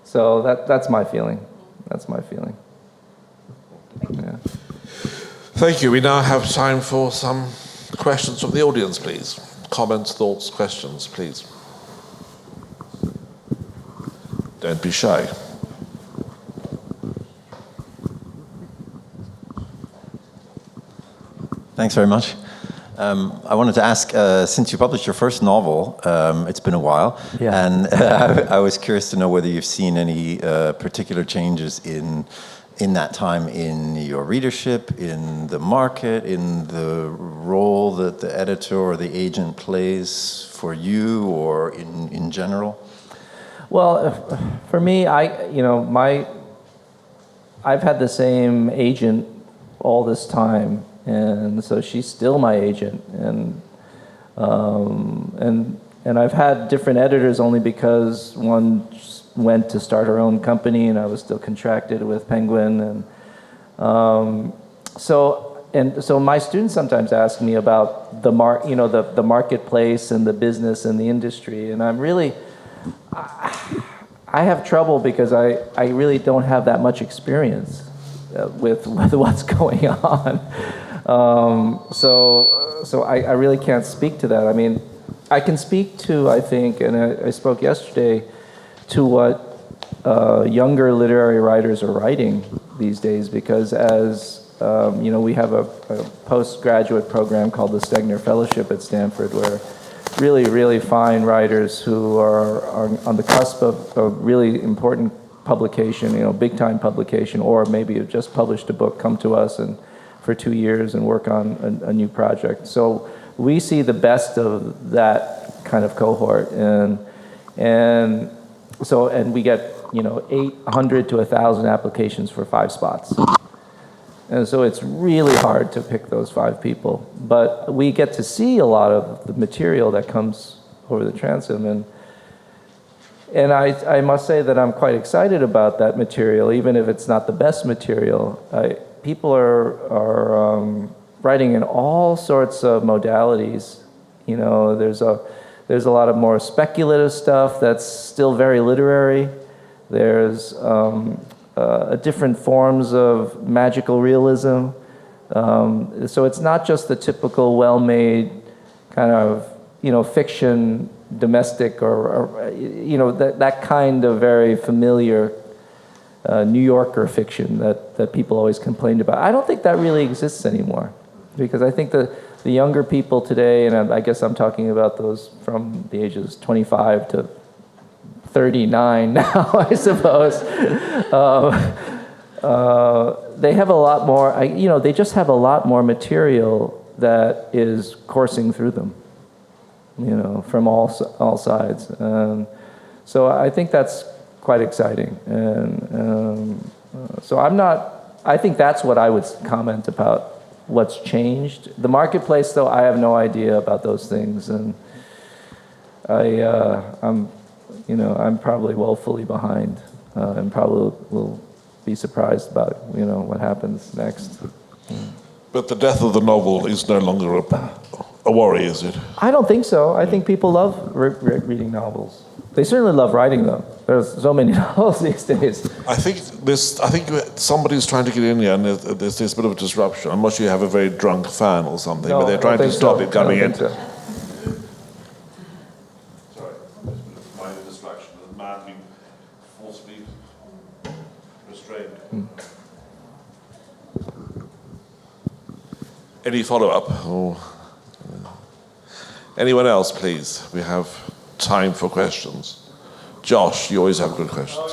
So that's my feeling. That's my feeling. Yeah. Thank you. We now have time for some questions from the audience, please. Comments, thoughts, questions, please. Don't be shy. Thanks very much. I wanted to ask, since you published your first novel, it's been a while, yeah. And I was curious to know whether you've seen any particular changes in that time in your readership, in the market, in the role that the editor or the agent plays for you, or in general. Well, for me, I've had the same agent all this time. And so she's still my agent, and I've had different editors only because one went to start her own company, and I was still contracted with Penguin, and so my students sometimes ask me about the marketplace and the business and the industry, and I have trouble because I really don't have that much experience with what's going on. So I really can't speak to that. I mean, I can speak to, I think, and I spoke yesterday, to what younger literary writers are writing these days, because as we have a postgraduate program called the Stegner Fellowship at Stanford, where really, really fine writers who are on the cusp of a really important publication, big-time publication, or maybe have just published a book, come to us and for 2 years and work on a new project. So we see the best of that kind of cohort, and we get 800 to 1,000 applications for 5 spots, and so it's really hard to pick those 5 people. But we get to see a lot of the material that comes over the transom, and I must say that I'm quite excited about that material, even if it's not the best material. People are writing in all sorts of modalities. There's a lot of more speculative stuff that's still very literary. There's different forms of magical realism. So it's not just the typical well-made kind of fiction, domestic, or that kind of very familiar New Yorker fiction that people always complained about. I don't think that really exists anymore, because I think the younger people today, and I guess I'm talking about those from the ages 25 to 39 now, I suppose, they have a lot more, they just have a lot more material that is coursing through them, from all sides. So I think that's quite exciting, and so I think that's what I would comment about what's changed. The marketplace, though, I have no idea about those things, and I'm probably woefully behind, and probably will be surprised about, what happens next. But the death of the novel is no longer a worry, is it? I don't think so. I think people love reading novels. They certainly love writing them. There's so many novels these days. I think somebody's trying to get in here, and there's a bit of a disruption. I'm not sure you have a very drunk fan or something, No, but they're trying to stop it coming in. So. Sorry, there's a bit of minor distraction. The man being forcibly restrained. Any follow-up? Anyone else, please? We have time for questions. Josh, you always have good questions.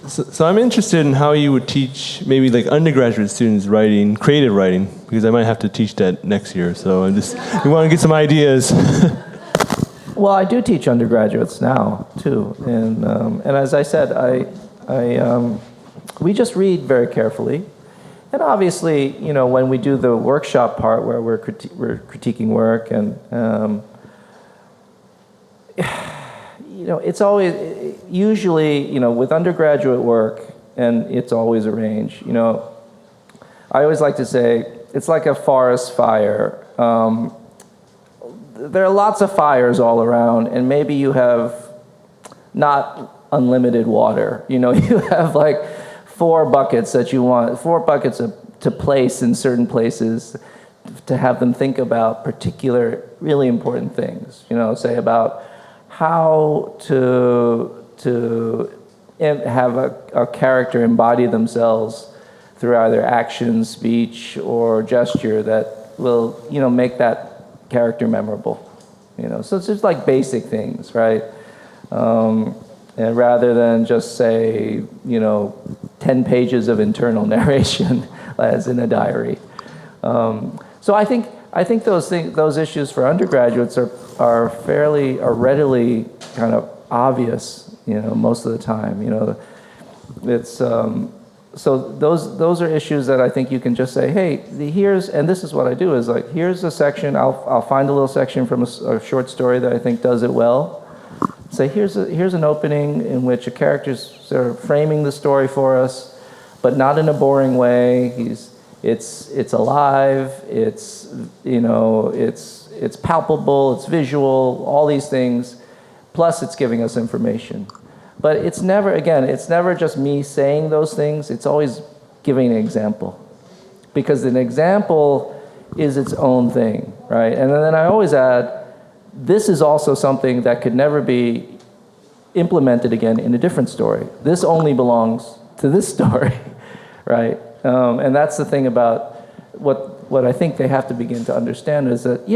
So I'm interested in how you would teach maybe like undergraduate students writing, creative writing, because I might have to teach that next year. So we want to get some ideas. Well, I do teach undergraduates now too, and as I said, we just read very carefully. And obviously, when we do the workshop part where we're critiquing work, and it's always usually with undergraduate work, and it's always arranged. I always like to say it's like a forest fire. There are lots of fires all around, and maybe you have not unlimited water. You have like 4 buckets that you want, 4 buckets to place in certain places to have them think about particular, really important things. Say about how to have a character embody themselves through either action, speech, or gesture that will, make that character memorable. So it's just like basic things, right? And rather than just say, 10 pages of internal narration as in a diary. So I think those issues for undergraduates are readily kind of obvious, most of the time. It's so those are issues that I think you can just say, hey, and this is what I do is like, here's a section. I'll find a little section from a short story that I think does it well. Say, here's an opening in which a character's sort of framing the story for us, but not in a boring way. It's alive. It's it's palpable. It's visual. All these things, plus it's giving us information. But it's never just me saying those things. It's always giving an example, because an example is its own thing, right? And then I always add, this is also something that could never be implemented again in a different story. This only belongs to this story, right? And that's the thing about what I think they have to begin to understand is that,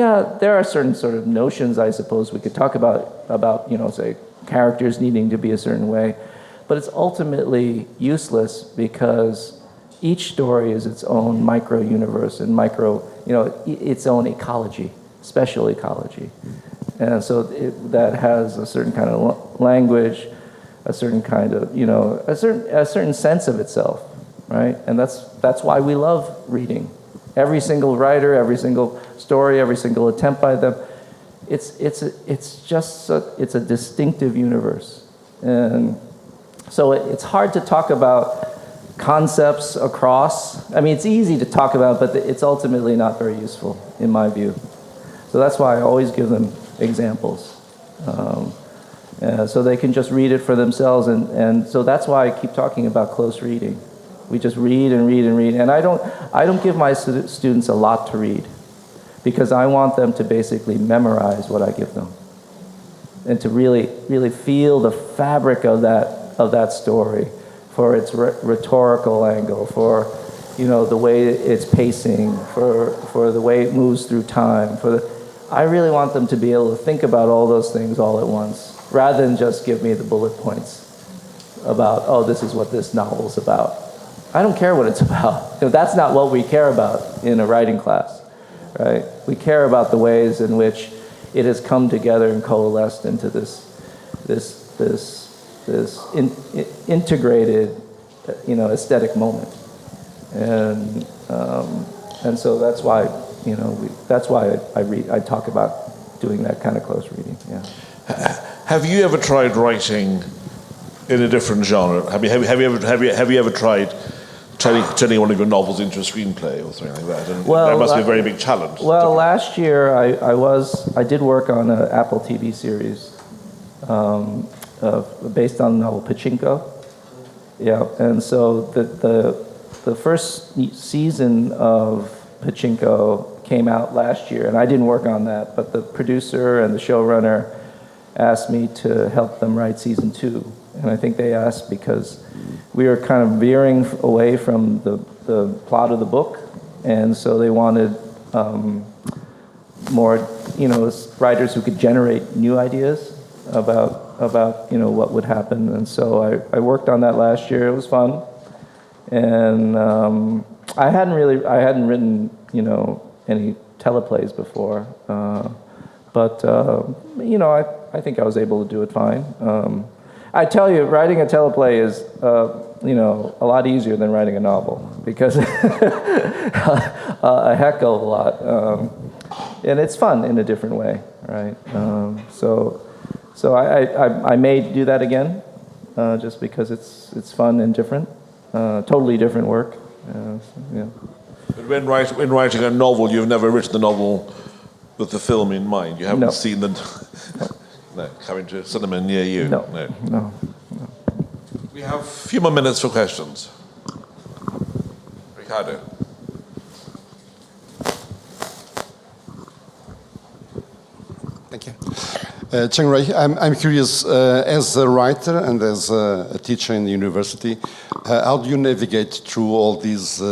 there are certain sort of notions, I suppose, we could talk about say, characters needing to be a certain way, but it's ultimately useless because each story is its own micro-universe and its own ecology, special ecology. And so that has a certain kind of language, a certain kind of, a certain sense of itself, right? And that's why we love reading. Every single writer, every single story, every single attempt by them, it's a distinctive universe. And so it's hard to talk about concepts across. I mean, it's easy to talk about, but it's ultimately not very useful, in my view. So that's why I always give them examples, so they can just read it for themselves. And so that's why I keep talking about close reading. We just read and read and read. And I don't give my students a lot to read, because I want them to basically memorize what I give them, and to really, really feel the fabric of that story, for its rhetorical angle, for the way it's pacing, for the way it moves through time, I really want them to be able to think about all those things all at once, rather than just give me the bullet points about, this is what this novel's about. I don't care what it's about. That's not what we care about in a writing class, right? We care about the ways in which it has come together and coalesced into this integrated, aesthetic moment, and so that's why I talk about doing that kind of close reading. Yeah. Have you ever tried writing in a different genre? Have you ever tried turning one of your novels into a screenplay or something like that? And Well, that must be a very big challenge. Well, last year I did work on an Apple TV series based on the novel Pachinko. Yeah, and so the first season of Pachinko came out last year, and I didn't work on that, but the producer and the showrunner asked me to help them write season 2. And I think they asked because we were kind of veering away from the plot of the book, and so they wanted more, writers who could generate new ideas about what would happen. And so I worked on that last year. It was fun, and I hadn't written any teleplays before, but I think I was able to do it fine. I tell you, writing a teleplay is a lot easier than writing a novel, because a heck of a lot, and it's fun in a different way, right? So I may do that again, just because it's fun and different, totally different work. Yeah. But when writing a novel, you've never written the novel with the film in mind. You haven't seen the coming to a cinema near you. No. We have a few more minutes for questions. Ricardo. Thank you. Chang-Rae, I'm curious, as a writer and as a teacher in the university, how do you navigate through all these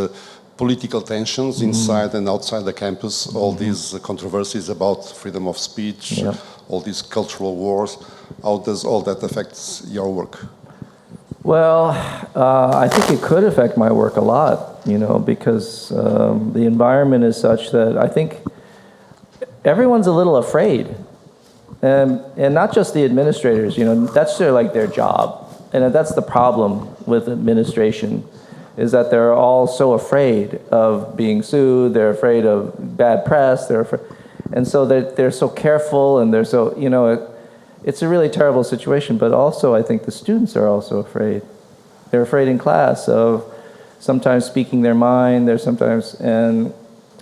political tensions inside and outside the campus, all these controversies about freedom of speech, all these cultural wars? How does all that affect your work? Well, I think it could affect my work a lot, because the environment is such that I think everyone's a little afraid. And not just the administrators, that's their job. And that's the problem with administration, is that they're all so afraid of being sued, they're afraid of bad press, and so they're so careful, and they're so, it's a really terrible situation. But also I think the students are also afraid. They're afraid in class of sometimes speaking their mind, and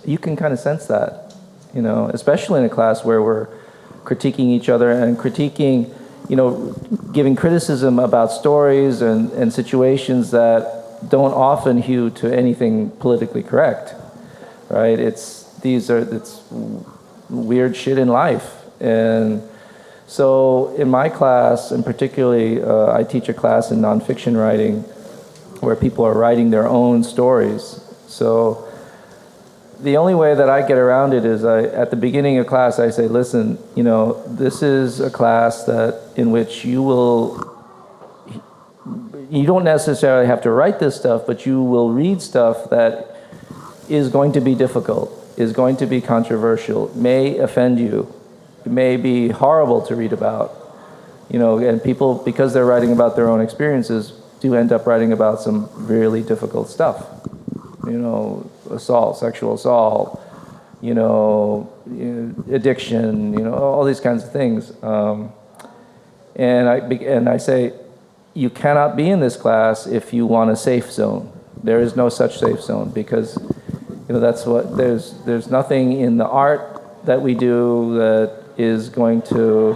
you can kind of sense that, especially in a class where we're critiquing each other and critiquing, giving criticism about stories and situations that don't often hew to anything politically correct, right? It's weird shit in life. And so in my class, and particularly I teach a class in nonfiction writing where people are writing their own stories. So the only way that I get around it is at the beginning of class, I say, listen, this is a class in which you don't necessarily have to write this stuff, but you will read stuff that is going to be difficult, is going to be controversial, may offend you, it may be horrible to read about, and people, because they're writing about their own experiences, do end up writing about some really difficult stuff, assault, sexual assault, addiction, all these kinds of things. And I say, you cannot be in this class if you want a safe zone. There is no such safe zone, because that's what there's nothing in the art that we do that is going to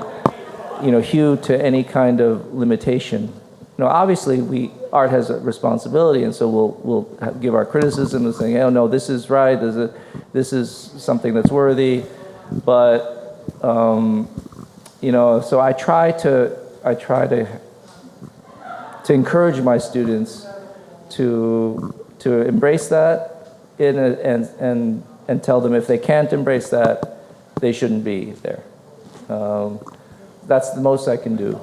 hew to any kind of limitation. Obviously art has a responsibility, and so we'll give our criticism and saying, oh no, this is right, this is something that's worthy, but so I try to encourage my students to embrace that and tell them if they can't embrace that, they shouldn't be there. That's the most I can do.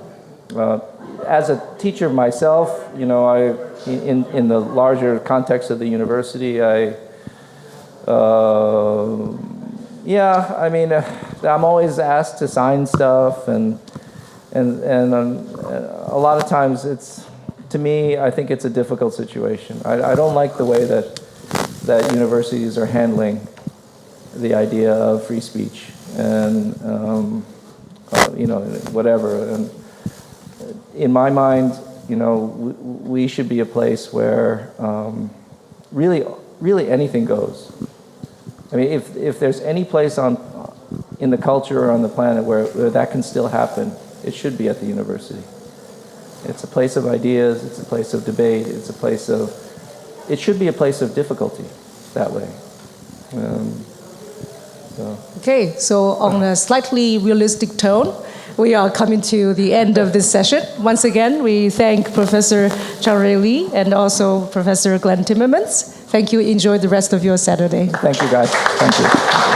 As a teacher myself, in the larger context of the university, I'm always asked to sign stuff, and a lot of times to me, I think it's a difficult situation. I don't like the way that universities are handling the idea of free speech, and whatever. And in my mind, we should be a place where really anything goes. I mean, if there's any place in the culture or on the planet where that can still happen, it should be at the university. It's a place of ideas, it's a place of debate, it should be a place of difficulty that way. Okay, so on a slightly realistic tone, we are coming to the end of this session. Once again, we thank Professor Chang-Rae Lee and also Professor Glenn Timmermans. Thank you. Enjoy the rest of your Saturday. Thank you, guys. Thank you.